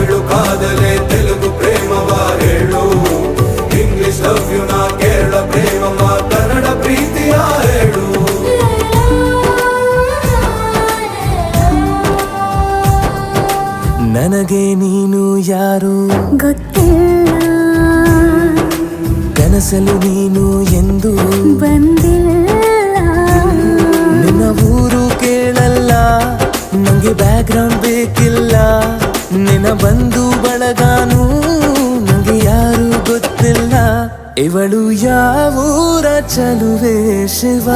ತಮಿಳು ಕಾದಲೆ ತೆಲುಗು ಪ್ರೇಮವ ಹೇಳು, English love you ನಾ ಕೇರಳ ಪ್ರೇಮವ ಕನ್ನಡ ಪ್ರೀತಿಯ ಹೇಳು. ನನಗೆ ನೀನು ಯಾರು ಗೊತ್ತಿಲ್ಲ, ಕನಸಲು ನೀನು ಎಂದು ಬಂದಿಲ್ಲ. ನಿನ್ನ ಊರು ಕೇಳಲ್ಲ, ನಂಗೆ ಬ್ಯಾಕ್ಗ್ರೌಂಡ್ ಬೇಕಿಲ್ಲ. ನಿನ್ನ ಬಂಧು ಬಳಗಾನು ನಂಗೆ ಯಾರು ಗೊತ್ತಿಲ್ಲ. ಇವಳು ಯಾವೂರ ಚಲುವೆ ಶಿವ.